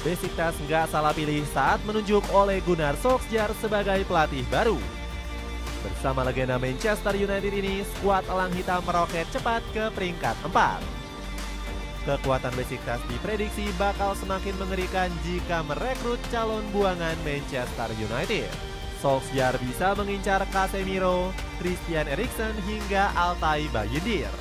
Besiktas nggak salah pilih saat menunjuk Ole Gunnar Solskjaer sebagai pelatih baru. Bersama legenda Manchester United ini, skuad Elang Hitam meroket cepat ke peringkat 4. Kekuatan Besiktas diprediksi bakal semakin mengerikan jika merekrut calon buangan Manchester United. Solskjaer bisa mengincar Casemiro, Christian Eriksen hingga Altay Bayindir.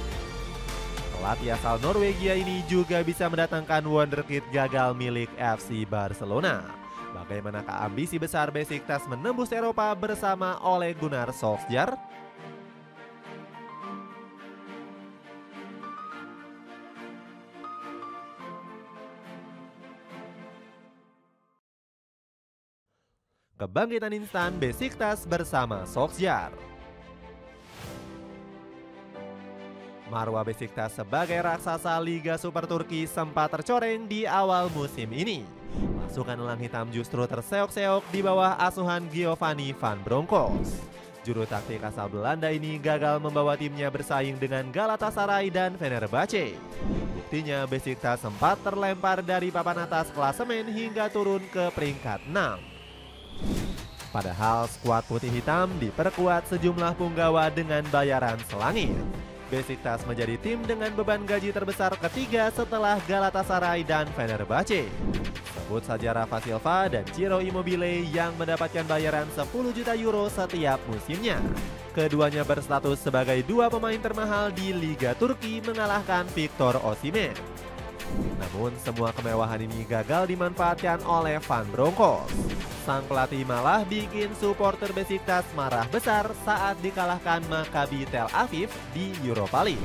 Pelatih asal Norwegia ini juga bisa mendatangkan wonderkid gagal milik FC Barcelona. Bagaimanakah ambisi besar Besiktas menembus Eropa bersama Ole Gunnar Solskjaer? Kebangkitan instan Besiktas bersama Solskjaer. Marwah Besiktas sebagai raksasa Liga Super Turki sempat tercoreng di awal musim ini. Pasukan Elang Hitam justru terseok-seok di bawah asuhan Giovanni van Bronckhorst. Juru taktik asal Belanda ini gagal membawa timnya bersaing dengan Galatasaray dan Fenerbahce. Buktinya Besiktas sempat terlempar dari papan atas klasemen hingga turun ke peringkat 6. Padahal skuad putih hitam diperkuat sejumlah punggawa dengan bayaran selangit. Besiktas menjadi tim dengan beban gaji terbesar ketiga setelah Galatasaray dan Fenerbahce. Sebut saja Rafa Silva dan Ciro Immobile yang mendapatkan bayaran 10 juta euro setiap musimnya. Keduanya berstatus sebagai dua pemain termahal di Liga Turki mengalahkan Victor Osimhen. Namun semua kemewahan ini gagal dimanfaatkan oleh Van Bronckhorst. Sang pelatih malah bikin supporter Besiktas marah besar saat dikalahkan Maccabi Tel Aviv di Europa League.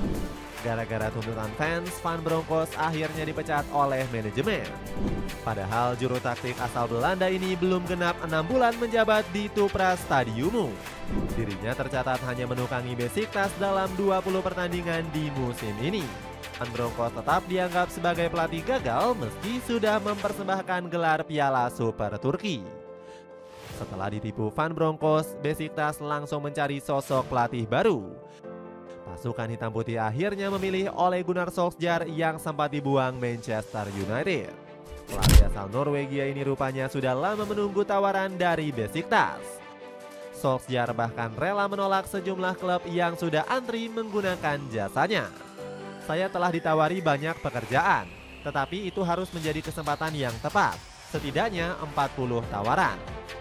Gara-gara tuntutan fans, Van Bronckhorst akhirnya dipecat oleh manajemen. Padahal juru taktik asal Belanda ini belum genap 6 bulan menjabat di Tupra Stadium. Dirinya tercatat hanya menukangi Besiktas dalam 20 pertandingan di musim ini. Van Bronckhorst tetap dianggap sebagai pelatih gagal meski sudah mempersembahkan gelar Piala Super Turki. Setelah ditipu Van Bronckhorst, Besiktas langsung mencari sosok pelatih baru. Pasukan hitam putih akhirnya memilih Ole Gunnar Solskjaer yang sempat dibuang Manchester United. Pelatih asal Norwegia ini rupanya sudah lama menunggu tawaran dari Besiktas. Solskjaer bahkan rela menolak sejumlah klub yang sudah antri menggunakan jasanya. Saya telah ditawari banyak pekerjaan, tetapi itu harus menjadi kesempatan yang tepat. Setidaknya 40 tawaran.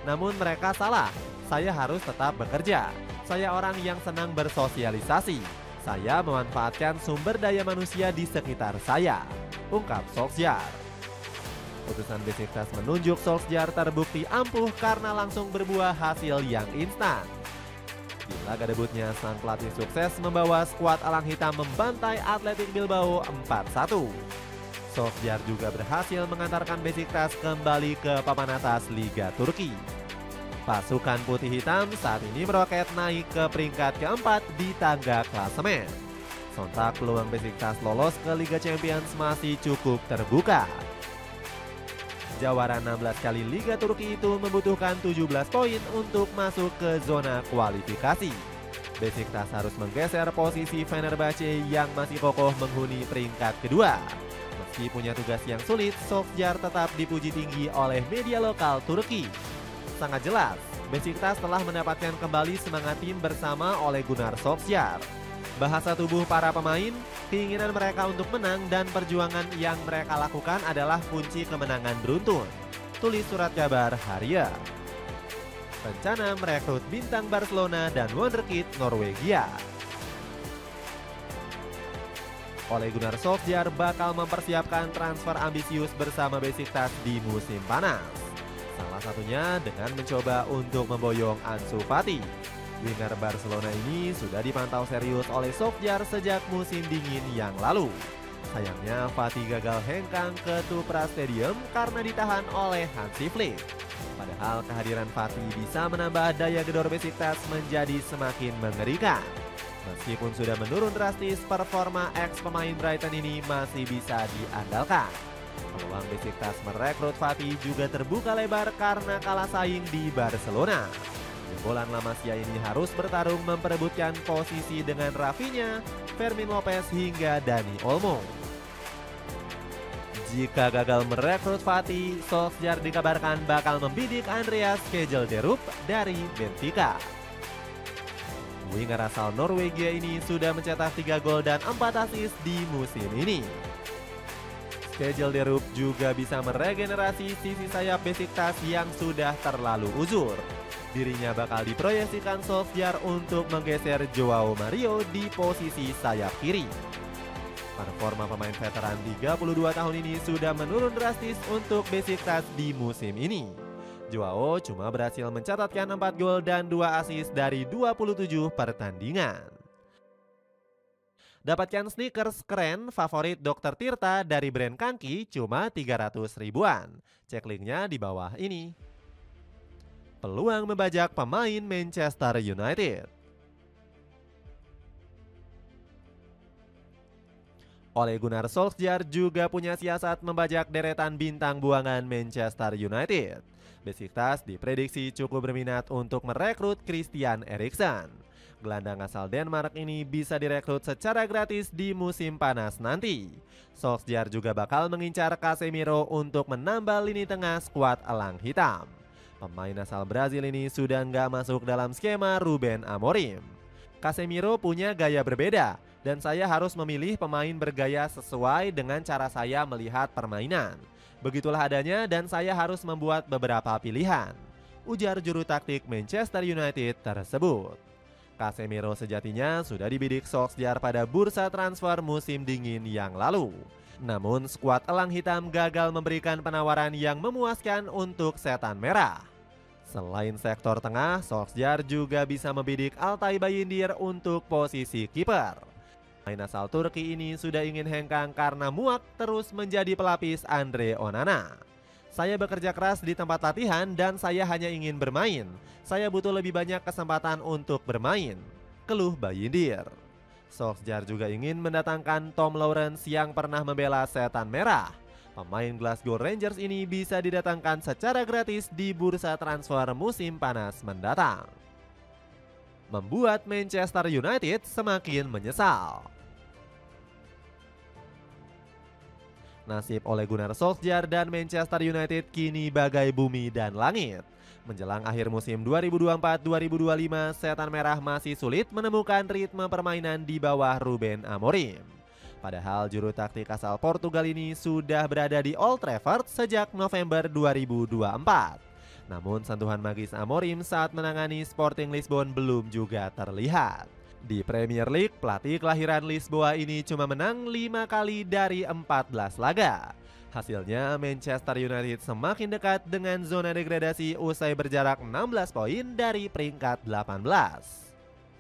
Namun mereka salah, saya harus tetap bekerja. Saya orang yang senang bersosialisasi. Saya memanfaatkan sumber daya manusia di sekitar saya, ungkap Solskjaer. Putusan Besiktas menunjuk Solskjaer terbukti ampuh karena langsung berbuah hasil yang instan. Di laga debutnya, sang pelatih sukses membawa skuad Elang Hitam membantai Athletic Bilbao 4-1. Solskjaer juga berhasil mengantarkan Besiktas kembali ke papan atas Liga Turki. Pasukan putih hitam saat ini meroket naik ke peringkat keempat di tangga klasemen. Sontak peluang Besiktas lolos ke Liga Champions masih cukup terbuka. Jawara 16 kali Liga Turki itu membutuhkan 17 poin untuk masuk ke zona kualifikasi. Besiktas harus menggeser posisi Fenerbahce yang masih kokoh menghuni peringkat kedua. Meski punya tugas yang sulit, Solskjaer tetap dipuji tinggi oleh media lokal Turki. Sangat jelas, Besiktas telah mendapatkan kembali semangat tim bersama Ole Gunnar Solskjaer. Bahasa tubuh para pemain, keinginan mereka untuk menang dan perjuangan yang mereka lakukan adalah kunci kemenangan beruntun. Tulis surat kabar Haria. Rencana merekrut bintang Barcelona dan wonderkid Norwegia. Ole Gunnar Solskjaer bakal mempersiapkan transfer ambisius bersama Besiktas di musim panas. Salah satunya dengan mencoba untuk memboyong Ansu Fati. Winger Barcelona ini sudah dipantau serius oleh Solskjaer sejak musim dingin yang lalu. Sayangnya Fati gagal hengkang ke Tupra Stadium karena ditahan oleh Hansi Flick. Padahal kehadiran Fati bisa menambah daya gedor Besiktas menjadi semakin mengerikan. Meskipun sudah menurun drastis, performa ex pemain Brighton ini masih bisa diandalkan. Peluang Besiktas merekrut Fati juga terbuka lebar karena kalah saing di Barcelona. Jebolan La Masia ini harus bertarung memperebutkan posisi dengan Rafinha, Fermin Lopez hingga Dani Olmo. Jika gagal merekrut Fatih, Solskjaer dikabarkan bakal membidik Andreas Skejelderup dari Benfica. Winger asal Norwegia ini sudah mencetak 3 gol dan 4 assist di musim ini. Skejelderup juga bisa meregenerasi sisi sayap Besiktas yang sudah terlalu uzur. Dirinya bakal diproyeksikan Solskjaer untuk menggeser Joao Mario di posisi sayap kiri. Performa pemain veteran 32 tahun ini sudah menurun drastis untuk Besiktas di musim ini. Joao cuma berhasil mencatatkan 4 gol dan 2 assist dari 27 pertandingan. Dapatkan sneakers keren favorit Dr. Tirta dari brand Kanki cuma 300 ribuan. Cek linknya di bawah ini. Peluang membajak pemain Manchester United. Ole Gunnar Solskjaer juga punya siasat membajak deretan bintang buangan Manchester United. Besiktas diprediksi cukup berminat untuk merekrut Christian Eriksen. Gelandang asal Denmark ini bisa direkrut secara gratis di musim panas nanti. Solskjaer juga bakal mengincar Casemiro untuk menambah lini tengah skuad Elang Hitam. Pemain asal Brazil ini sudah nggak masuk dalam skema Ruben Amorim. Casemiro punya gaya berbeda dan saya harus memilih pemain bergaya sesuai dengan cara saya melihat permainan. Begitulah adanya dan saya harus membuat beberapa pilihan, ujar juru taktik Manchester United tersebut. Casemiro sejatinya sudah dibidik Solskjaer pada bursa transfer musim dingin yang lalu. Namun skuad Elang Hitam gagal memberikan penawaran yang memuaskan untuk setan merah. Selain sektor tengah, Solskjaer juga bisa membidik Altay Bayindir untuk posisi kiper. Pemain asal Turki ini sudah ingin hengkang karena muak terus menjadi pelapis Andre Onana. Saya bekerja keras di tempat latihan dan saya hanya ingin bermain. Saya butuh lebih banyak kesempatan untuk bermain, keluh Bayindir. Solskjaer juga ingin mendatangkan Tom Lawrence yang pernah membela setan merah. Pemain Glasgow Rangers ini bisa didatangkan secara gratis di bursa transfer musim panas mendatang. Membuat Manchester United semakin menyesal. Nasib Ole Gunnar Solskjaer dan Manchester United kini bagai bumi dan langit. Menjelang akhir musim 2024-2025, setan merah masih sulit menemukan ritme permainan di bawah Ruben Amorim. Padahal juru taktik asal Portugal ini sudah berada di Old Trafford sejak November 2024. Namun sentuhan magis Amorim saat menangani Sporting Lisbon belum juga terlihat. Di Premier League, pelatih kelahiran Lisboa ini cuma menang 5 kali dari 14 laga. Hasilnya Manchester United semakin dekat dengan zona degradasi usai berjarak 16 poin dari peringkat 18.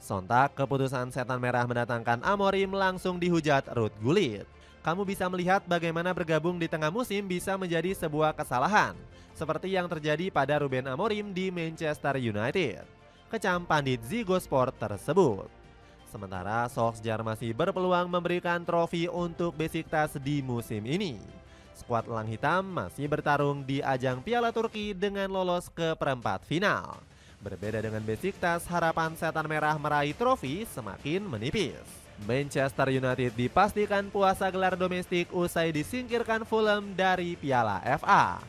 Sontak keputusan setan merah mendatangkan Amorim langsung dihujat Ruud Gullit. Kamu bisa melihat bagaimana bergabung di tengah musim bisa menjadi sebuah kesalahan, seperti yang terjadi pada Ruben Amorim di Manchester United, kecam pandit Zigo Sport tersebut. Sementara Solskjaer masih berpeluang memberikan trofi untuk Besiktas di musim ini. Skuad Elang Hitam masih bertarung di ajang Piala Turki dengan lolos ke perempat final. Berbeda dengan Besiktas, harapan setan merah meraih trofi semakin menipis. Manchester United dipastikan puasa gelar domestik usai disingkirkan Fulham dari Piala FA.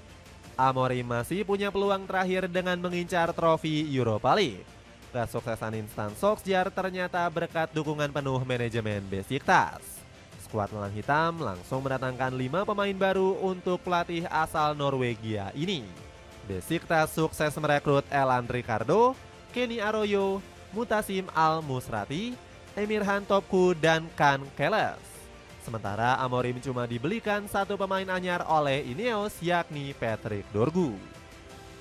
Amorim masih punya peluang terakhir dengan mengincar trofi Europa League. Kesuksesan instan Solskjaer ternyata berkat dukungan penuh manajemen Besiktas. Skuad Elang Hitam langsung mendatangkan 5 pemain baru untuk pelatih asal Norwegia ini. Besiktas sukses merekrut Elan Ricardo, Kenny Arroyo, Mutasim Al-Musrati, Emirhan Topku, dan Kan Keles. Sementara Amorim cuma dibelikan 1 pemain anyar oleh Ineos yakni Patrick Dorgu.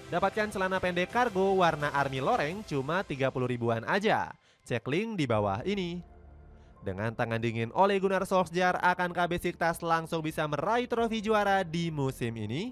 Dapatkan celana pendek kargo warna army loreng cuma 30 ribuan aja. Cek link di bawah ini. Dengan tangan dingin Ole Gunnar Solskjaer, akankah Besiktas langsung bisa meraih trofi juara di musim ini?